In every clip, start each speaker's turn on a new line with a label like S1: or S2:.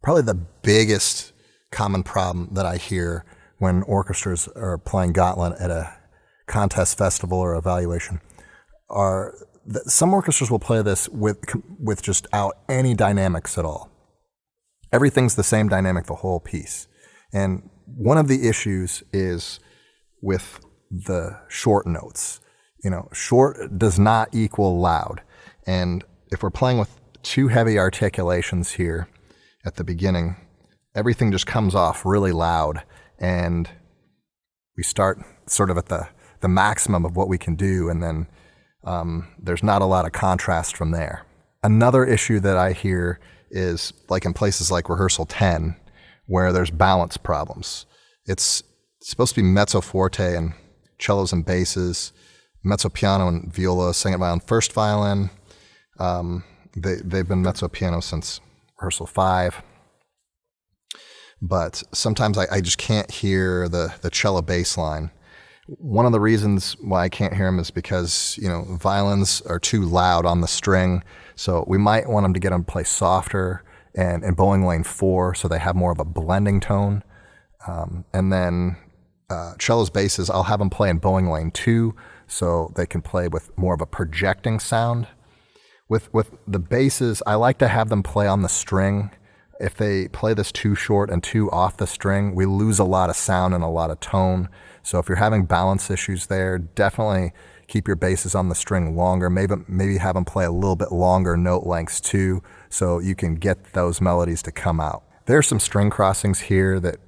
S1: Probably the biggest common problem that I hear when orchestras are playing Gauntlet at a contest, festival, or evaluation are that some orchestras will play this with just out any dynamics at all. Everything's the same dynamic the whole piece. And one of the issues is with the short notes. Short does not equal loud. And if we're playing with too heavy articulations here at the beginning, everything just comes off really loud, and we start sort of at the maximum of what we can do, and then there's not a lot of contrast from there. Another issue that I hear is like in places like rehearsal 10, where there's balance problems. It's supposed to be mezzo forte and cellos and basses, mezzo piano and viola, second violin, first violin. They've been mezzo piano since rehearsal 5. But sometimes I just can't hear the cello bass line. One of the reasons why I can't hear them is because, violins are too loud on the string. So we might want them to get them to play softer and in bowing lane 4 so they have more of a blending tone. And then cellos, basses, I'll have them play in bowing lane 2 so they can play with more of a projecting sound. With the basses, I like to have them play on the string. If they play this too short and too off the string, we lose a lot of sound and a lot of tone. So if you're having balance issues there, definitely keep your basses on the string longer. Maybe have them play a little bit longer note lengths too, so you can get those melodies to come out. There are some string crossings here that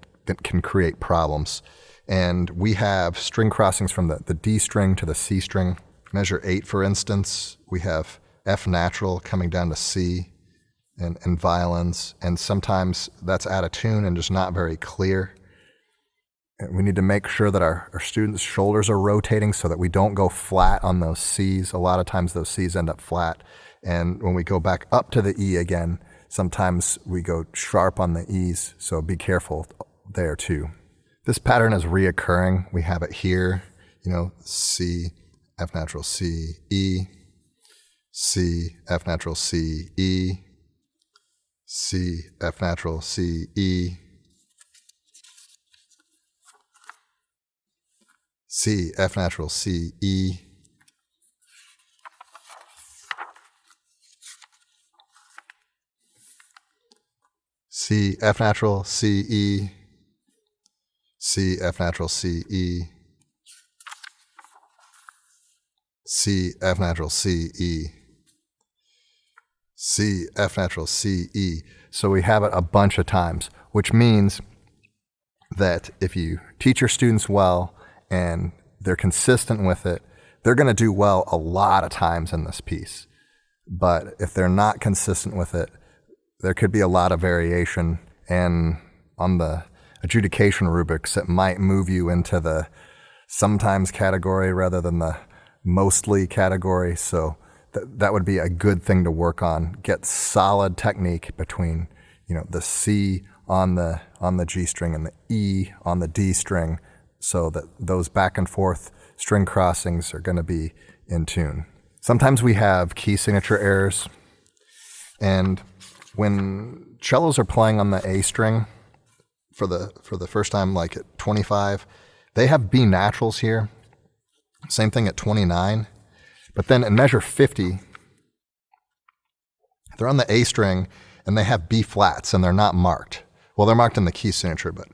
S1: can create problems. And we have string crossings from the D string to the C string. Measure 8, for instance, we have F natural coming down to C and violins, and sometimes that's out of tune and just not very clear. And we need to make sure that our students' shoulders are rotating so that we don't go flat on those Cs. A lot of times those Cs end up flat, and when we go back up to the E again, sometimes we go sharp on the E's, so be careful there too. This pattern is reoccurring. We have it here, C, F natural, C, E, C, F natural, C, E, C, F natural, C, E, C, F natural, C, E, C, F natural, C, E, C, F natural, C, E, C, F natural, C, E, C, F natural, C, E. So we have it a bunch of times, which means that if you teach your students well and they're consistent with it, they're going to do well a lot of times in this piece. But if they're not consistent with it, there could be a lot of variation, and on the adjudication rubrics, it might move you into the sometimes category rather than the mostly category. So that would be a good thing to work on. Get solid technique between, the C on the G string and the E on the D string, so that those back and forth string crossings are going to be in tune. Sometimes we have key signature errors, and when cellos are playing on the A string for the first time, like at 25, they have B naturals here. Same thing at 29. But then in measure 50, they're on the A string and they have B flats and they're not marked. Well, they're marked in the key signature, but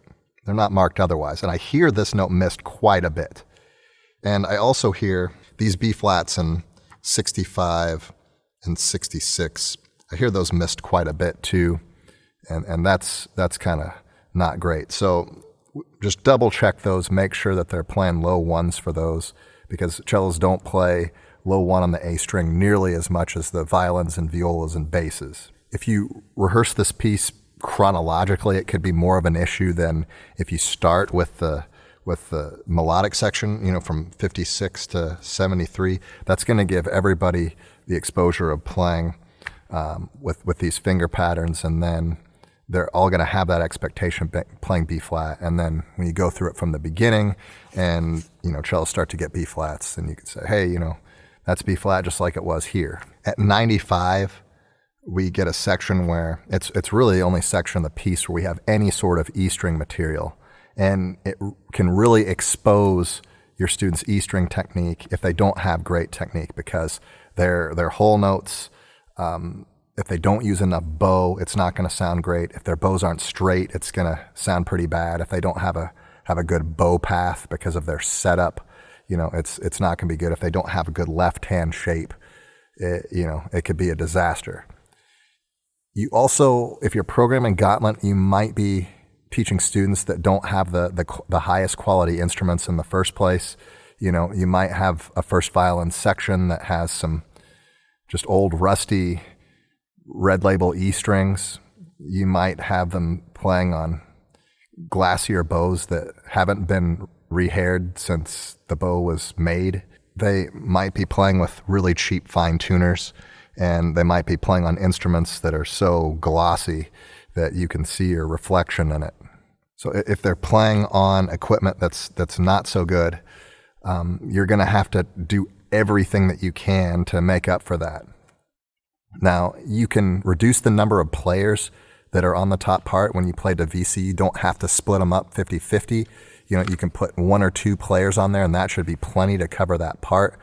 S1: they're not marked otherwise. And I hear this note missed quite a bit. And I also hear these B flats in 65 and 66. I hear those missed quite a bit too. And that's kind of not great. So just double check those, make sure that they're playing low ones for those, because cellos don't play low 1 on the A string nearly as much as the violins and violas and basses. If you rehearse this piece chronologically, it could be more of an issue than if you start with the melodic section, from 56 to 73. That's going to give everybody the exposure of playing with these finger patterns, and then they're all going to have that expectation playing B flat. And then when you go through it from the beginning and, cellos start to get B flats, then you can say, hey, that's B flat just like it was here. At 95, we get a section where it's really the only section of the piece where we have any sort of E-string material. And it can really expose your students' E-string technique if they don't have great technique, because their whole notes, if they don't use enough bow, it's not going to sound great. If their bows aren't straight, it's going to sound pretty bad. If they don't have a good bow path because of their setup, it's not going to be good. If they don't have a good left-hand shape, it could be a disaster. You also, if you're programming Gauntlet, you might be teaching students that don't have the highest quality instruments in the first place. You might have a first violin section that has some just old rusty red label E strings. You might have them playing on glassier bows that haven't been rehaired since the bow was made. They might be playing with really cheap fine tuners, and they might be playing on instruments that are so glossy that you can see your reflection in it. So if they're playing on equipment that's not so good, you're going to have to do everything that you can to make up for that. Now, you can reduce the number of players that are on the top part when you play the VC. You don't have to split them up 50-50. You can put 1 or 2 players on there, and that should be plenty to cover that part.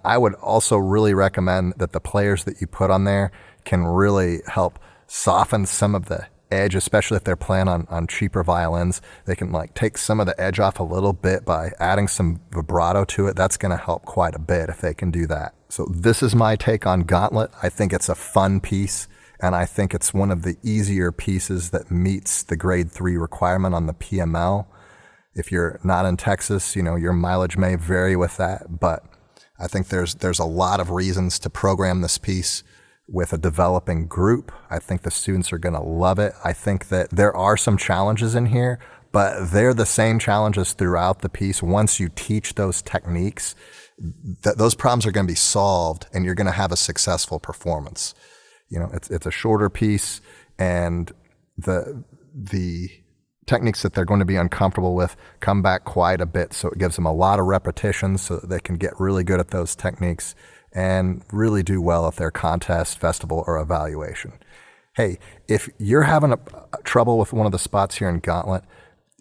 S1: I would also really recommend that the players that you put on there can really help soften some of the edge, especially if they're playing on cheaper violins. They can take some of the edge off a little bit by adding some vibrato to it. That's going to help quite a bit if they can do that. So this is my take on Gauntlet. I think it's a fun piece, and I think it's one of the easier pieces that meets the grade 3 requirement on the PML. If you're not in Texas, your mileage may vary with that, but I think there's a lot of reasons to program this piece with a developing group. I think the students are going to love it. I think that there are some challenges in here, but they're the same challenges throughout the piece. Once you teach those techniques, those problems are going to be solved, and you're going to have a successful performance. It's a shorter piece, and the techniques that they're going to be uncomfortable with come back quite a bit. So it gives them a lot of repetitions so that they can get really good at those techniques and really do well at their contest, festival, or evaluation. Hey, if you're having trouble with one of the spots here in Gauntlet,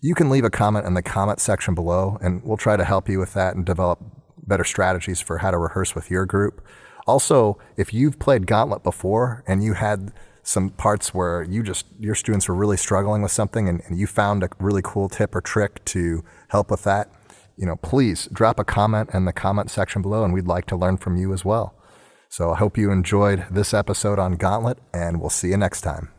S1: you can leave a comment in the comment section below, and we'll try to help you with that and develop better strategies for how to rehearse with your group. Also, if you've played Gauntlet before and you had some parts where your students were really struggling with something and you found a really cool tip or trick to help with that, please drop a comment in the comment section below, and we'd like to learn from you as well. So I hope you enjoyed this episode on Gauntlet, and we'll see you next time.